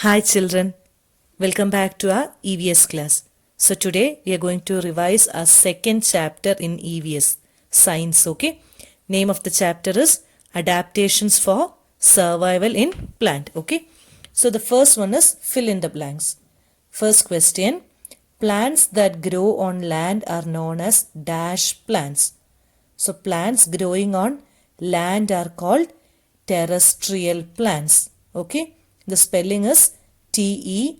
Hi children, welcome back to our EVS class. So today we are going to revise our second chapter in EVS, Science, okay? Name of the chapter is Adaptations for Survival in Plant, okay? So the first one is fill in the blanks. First question, plants that grow on land are known as dash plants. So plants growing on land are called terrestrial plants, okay? The spelling is Terrestrial,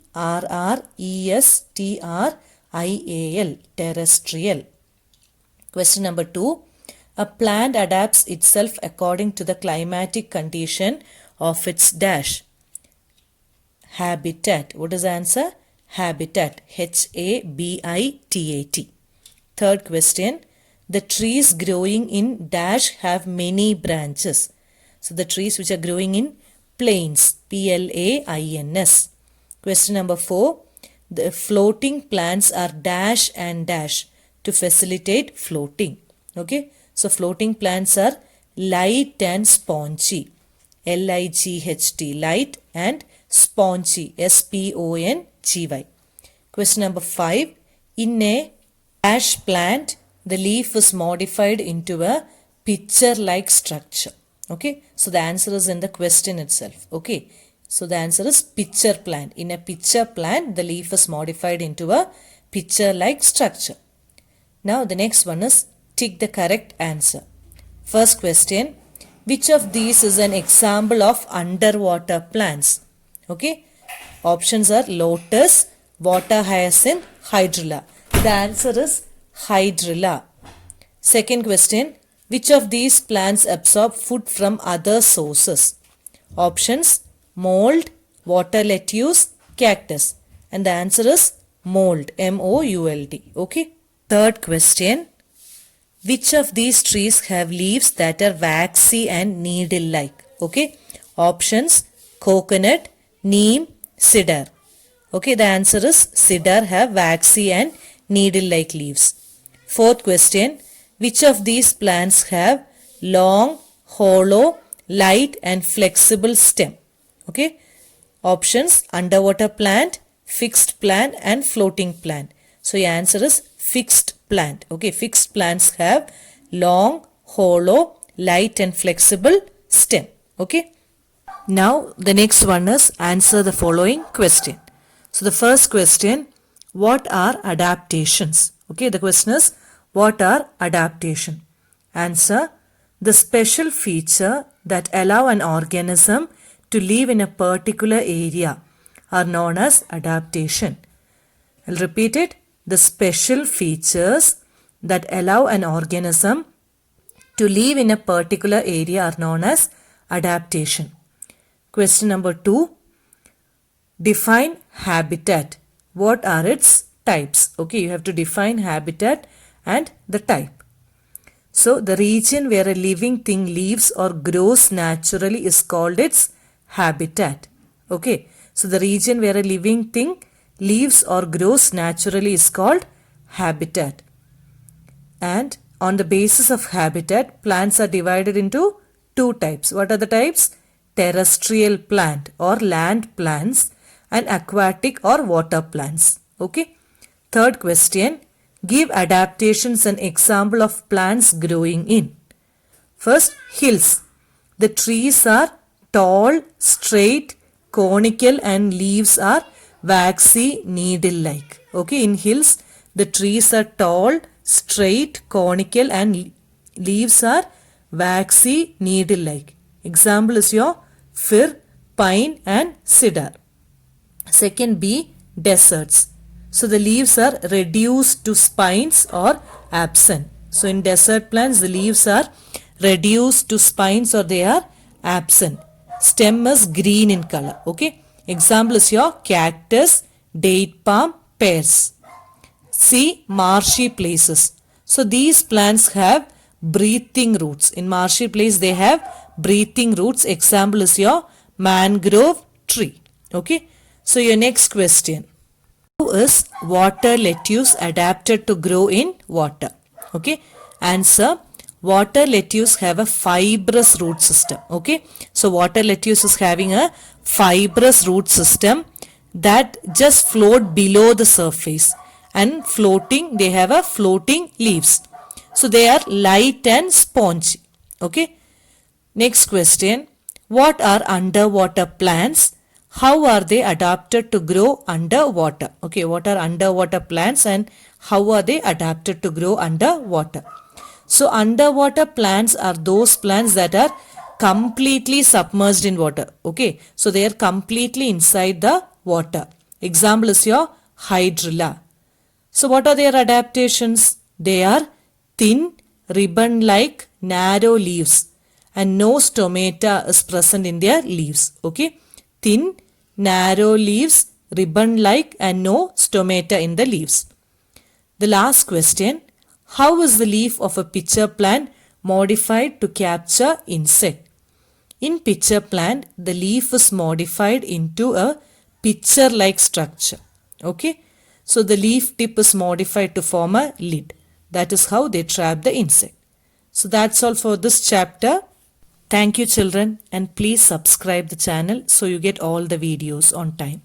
terrestrial. Question number 2. A plant adapts itself according to the climatic condition of its dash. Habitat. What is the answer? Habitat. Habitat. Third question. The trees growing in dash have many branches. So the trees which are growing in plains, plains. Question number 4. The floating plants are dash and dash to facilitate floating. Okay. So floating plants are light and spongy. L-I-G-H-T, light and spongy, S-P-O-N-G-Y. Question number 5. In a dash plant, the leaf is modified into a pitcher-like structure. Okay, so the answer is in the question itself. Okay, so the answer is pitcher plant. In a pitcher plant, the leaf is modified into a pitcher-like structure. Now the next one is tick the correct answer. First question, which of these is an example of underwater plants? Okay, options are lotus, water hyacinth, hydrilla. The answer is hydrilla. Second question, which of these plants absorb food from other sources? Options, mold, water lettuce, cactus. And the answer is mold, M-O-U-L-D. Okay. Third question, which of these trees have leaves that are waxy and needle-like? Okay. Options, coconut, neem, cedar. Okay, the answer is cedar have waxy and needle-like leaves. Fourth question, which of these plants have long, hollow, light and flexible stem? Okay. Options, underwater plant, fixed plant and floating plant. So your answer is fixed plant. Okay, fixed plants have long, hollow, light and flexible stem. Okay. Now the next one is answer the following question. So the first question, what are adaptations? Okay, the question is, what are adaptation? Answer, the special feature that allow an organism to live in a particular area are known as adaptation. I'll repeat it. The special features that allow an organism to live in a particular area are known as adaptation. Question number 2. Define habitat. What are its types? Okay, you have to define habitat and the type. So the region where a living thing lives or grows naturally is called its habitat. Okay, so the region where a living thing lives or grows naturally is called habitat. And on the basis of habitat, plants are divided into two types. What are the types? Terrestrial plant or land plants and aquatic or water plants. Okay. Third question, give adaptations an example of plants growing in. First, hills. The trees are tall, straight, conical and leaves are waxy, needle-like. Okay, in hills, the trees are tall, straight, conical and leaves are waxy, needle-like. Example is your fir, pine and cedar. Second B, deserts. So the leaves are reduced to spines or absent. So in desert plants, the leaves are reduced to spines or they are absent. Stem is green in color. Okay. Example is your cactus, date palm, pears. C, marshy places. So these plants have breathing roots. In marshy place, they have breathing roots. Example is your mangrove tree. Okay. So your next question. How is water lettuce adapted to grow in water? Okay. Answer, water lettuce have a fibrous root system. Okay. So water lettuce is having a fibrous root system that just float below the surface, and floating, they have a floating leaves. So they are light and spongy. Okay. Next question. What are underwater plants? How are they adapted to grow underwater? Okay, what are underwater plants and how are they adapted to grow underwater? So underwater plants are those plants that are completely submerged in water. Okay, so they are completely inside the water. Example is your hydrilla. So what are their adaptations? They are thin, ribbon-like, narrow leaves and no stomata is present in their leaves. Okay, thin, narrow leaves, ribbon-like and no stomata in the leaves. The last question. How is the leaf of a pitcher plant modified to capture insect? In pitcher plant, the leaf is modified into a pitcher-like structure. Okay. So the leaf tip is modified to form a lid. That is how they trap the insect. So that's all for this chapter. Thank you children, and please subscribe the channel so you get all the videos on time.